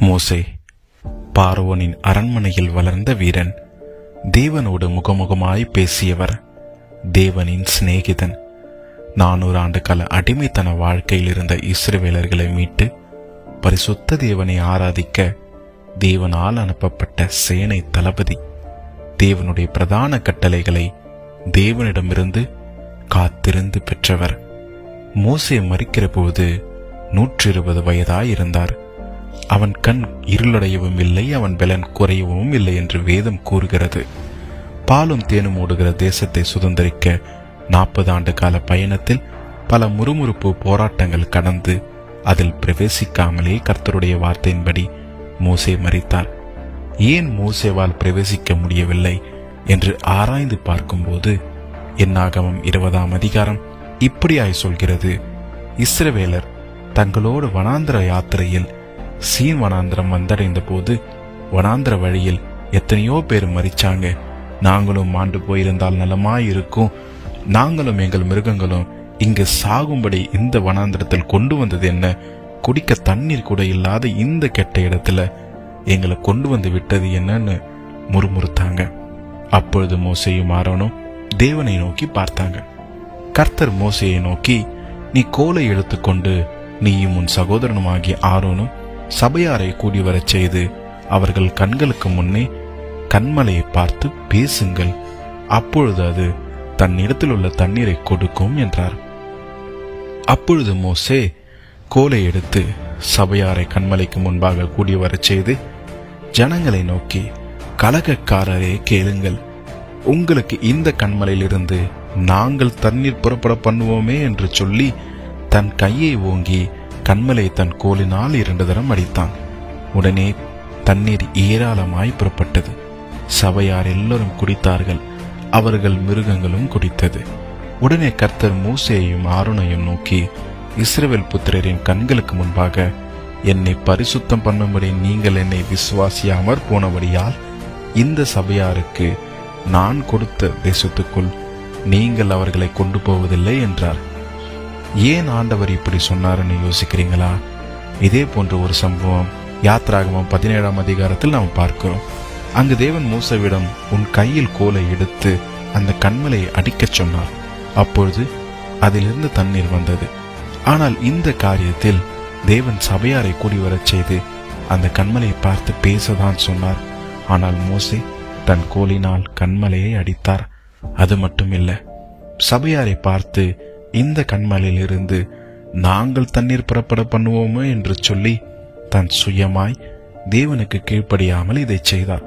மோசே பார்வோனின் அரண்மனையில் வளர்ந்த வீரன், தேவனோடு முகமுகமாய் பேசியவர், தேவனின் சிநேகிதன். 400 ஆண்டு கால அடிமைத்தன வாழ்க்கையில் இருந்த இஸ்ரவேலர்களை மீட்டு பரிசுத்த தேவனை ஆராதிக்க தேவனால் அனுப்பப்பட்ட சேனை தளபதி, தேவனுடைய பிரதான கட்டளைகளை தேவனிடமிருந்து காத்திருந்து பெற்றவர். மோசே மரிக்கிற போது 120 வயதாயிருந்தார். அவன் கண் இருளடையவும் இல்லை, அவன் பலன் குறையவும் இல்லை என்று வேதம் கூறுகிறது. பாலும் தேனும் ஓடுகிற தேசத்தை சுதந்திரிக்க 40 ஆண்டு கால பயணத்தில் பல முறுமுறுப்பு போராட்டங்கள் கடந்து அதில் பிரவேசிக்காமலே கர்த்தருடைய வார்த்தையின்படி மோசே மரித்தார். ஏன் மோசேவால் பிரவேசிக்க முடியவில்லை என்று ஆராய்ந்து பார்க்கும்போது என்னாகமம் 20ஆம் அதிகாரம் இப்படியாய் சொல்கிறது. இஸ்ரவேலர் தங்களோடு வனாந்திர யாத்திரையில் சீன் வனாந்திரம் வந்தடைந்த போது வனாந்திர வழியில் எத்தனையோ பேர் மரிச்சாங்க. நாங்களும் மாண்டு போயிருந்தால் நலமாயிருக்கும், நாங்களும் எங்கள் மிருகங்களும் இங்கு சாகும்படி இந்த வனாந்திரத்தில் கொண்டு வந்தது என்ன? குடிக்க தண்ணீர் கூட இல்லாத இந்த கெட்ட இடத்துல எங்களை கொண்டு வந்து விட்டது என்னன்னு முறுமுறுத்தாங்க. அப்பொழுது மோசேயும் ஆரோனும் தேவனை நோக்கி பார்த்தாங்க. கர்த்தர் மோசேயை நோக்கி, நீ கோலை எடுத்துக்கொண்டு நீயும் உன் சகோதரனுமாகிய ஆரோனும் சபையாரை கூடி வரச் செய்து அவர்கள் கண்களுக்கு முன்னே கன்மலையை பார்த்து பேசுங்கள், அப்பொழுது அது தன்னிடத்தில் உள்ள தண்ணீரை கொடுக்கும் என்றார். அப்பொழுது மோசே கோலை எடுத்து சபையாரை கன்மலைக்கு முன்பாக கூடி வரச் செய்து ஜனங்களை நோக்கி, கலகக்காரரே கேளுங்கள், உங்களுக்கு இந்த கன்மலையிலிருந்து நாங்கள் தண்ணீர் புறப்பட பண்ணுவோமே என்று சொல்லி தன் கையை ஓங்கி கன்மலை தன் கோலினால் 2 தரம் அடித்தான். உடனே தண்ணீர் ஏராளமாய் புறப்பட்டது. சபையார் எல்லோரும் குடித்தார்கள், அவர்கள் மிருகங்களும் குடித்தது. உடனே கர்த்தர் மோசேயையும் ஆரோனையும் நோக்கி, இஸ்ரவேல் புத்திரரின் கண்களுக்கு முன்பாக என்னை பரிசுத்தம் பண்ணும்படி நீங்கள் என்னை விசுவாசியாமற் போனபடியால் இந்த சபையாருக்கு நான் கொடுத்த தேசத்துக்குள் நீங்கள் அவர்களை கொண்டு போவதில்லை என்றார். ஏன் ஆண்டவர் இப்படி சொன்னார்னு யோசிக்கிறீங்களா? இதே போன்ற ஒரு சம்பவம் யாத்ராகமம் 17ஆம் அதிகாரத்தில் நாம் பார்க்கிறோம். அங்கு தேவன் மோசேவிடம் உன் கையில் கோலை எடுத்து அந்த கன்மலையை அடிக்கச் சொன்னார். அப்பொழுது அதிலிருந்து தண்ணீர் வந்தது. ஆனால் இந்த காரியத்தில் தேவன் சபையாரை கூடி வரச் செய்து அந்த கன்மலையை பார்த்து பேசதான் சொன்னார். ஆனால் மோசே தன் கோலினால் கன்மலையை அடித்தார். அது மட்டும் இல்ல, சபையாரை பார்த்து இந்த கன்மலையிலிருந்து நாங்கள் தண்ணீர் புறப்பட பண்ணுவோமோ என்று சொல்லி தன் சுயமாய் தேவனுக்கு கீழ்ப்படியாமல் இதை செய்தார்.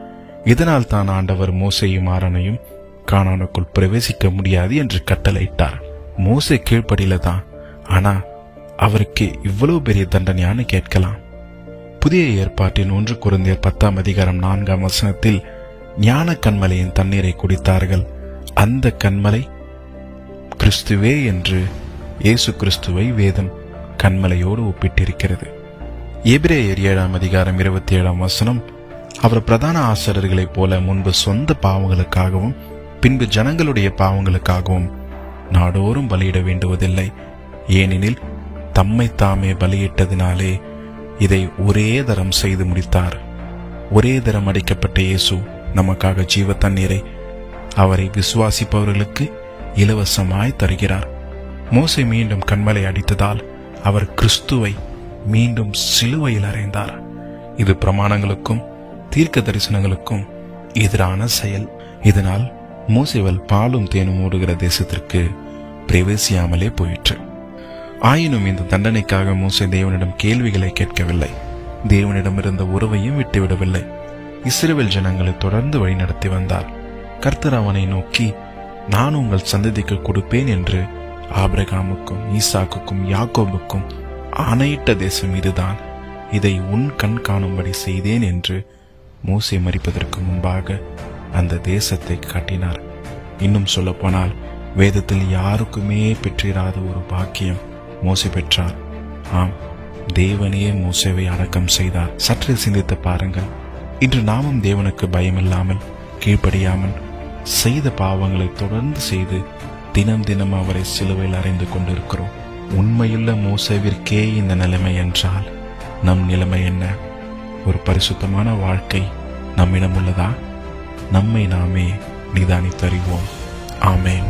இதனால் தான் ஆண்டவர் மோசேயும் ஆரோனையும் கானானுக்குள் பிரவேசிக்க முடியாது என்று கட்டளையிட்டார். மோசே கீழ்ப்படியில தான், ஆனா அவருக்கு இவ்வளவு பெரிய தண்டனையான்னு கேட்கலாம். புதிய ஏற்பாட்டின் 1 கொரிந்தியர் 10ஆம் அதிகாரம் 4ஆம் வசனத்தில் ஞான கன்மலையின் தண்ணீரை குடித்தார்கள், அந்த கன்மலை கிறிஸ்துவே என்று இயேசு கிறிஸ்துவை வேதம் கன்மலையோடு ஒப்பிட்டிருக்கிறது. எபிரேயர் 7ஆம் அதிகாரம் 27ஆம் வசனம், அவர் பிரதான ஆசாரியர்களைப் போல முன்பு சொந்த பாவங்களுக்காகவும் பின்பு ஜனங்களுடைய பாவங்களுக்காகவும் நாடோறும் பலியிட வேண்டுவதில்லை, ஏனெனில் தம்மை தாமே பலியிட்டதினாலே இதை ஒரே தரம் செய்து முடித்தார். ஒரே தரம் அடிக்கப்பட்ட இயேசு நமக்காக ஜீவ தண்ணீரை அவரை விசுவாசிப்பவர்களுக்கு இலவசமாய் தருகிறார். மோசே மீண்டும் கன்மலை அடித்ததால் அவர் கிறிஸ்துவை மீண்டும் சிலுவையில் அறைந்தார். இது பிரமாணங்களுக்கும் தீர்க்க தரிசனங்களுக்கும் எதிரான செயல். இதனால் மோசேவால் பாலும் தேனும் ஓடுகிற தேசத்திற்கு பிரவேசியாமலே போயிற்று. ஆயினும் இந்த தண்டனைக்காக மோசே தேவனிடம் கேள்விகளை கேட்கவில்லை, தேவனிடம் இருந்த உறவையும் விட்டுவிடவில்லை. இஸ்ரவேல் ஜனங்களை தொடர்ந்து வழிநடத்தி வந்தார். கர்த்தர் அவனை நோக்கி, நான் உங்கள் சந்ததிக்கு கொடுப்பேன் என்று ஆபிரகாமுக்கும் ஈசாக்குக்கும் யாக்கோபுக்கும் ஆணையிட்ட தேசம் இதுதான், இதை உன் கண் காணும்படி செய்தேன் என்று மோசே மரிப்பதற்கு முன்பாக அந்த தேசத்தை காட்டினார். இன்னும் சொல்ல போனால் வேதத்தில் யாருக்குமே பெற்றிராத ஒரு பாக்கியம் மோசே பெற்றார். ஆம், தேவனே மோசேவை அடக்கம் செய்தார். சற்றே சிந்தித்து பாருங்கள். இன்று நாமும் தேவனுக்கு பயமில்லாமல் கீழ்ப்படியாமல் செய்த பாவங்களை தொடர்ந்து செய்து தினம் தினம் அவரை சிலுவையில் அறைந்து கொண்டிருக்கிறோம். உண்மையுள்ள மோசேவிற்கே இந்த நிலைமை என்றால் நம் நிலைமை என்ன? ஒரு பரிசுத்தமான வாழ்க்கை நம்மிடம் உள்ளதா? நம்மை நாமே நிதானித்தறிவோம். ஆமேன்.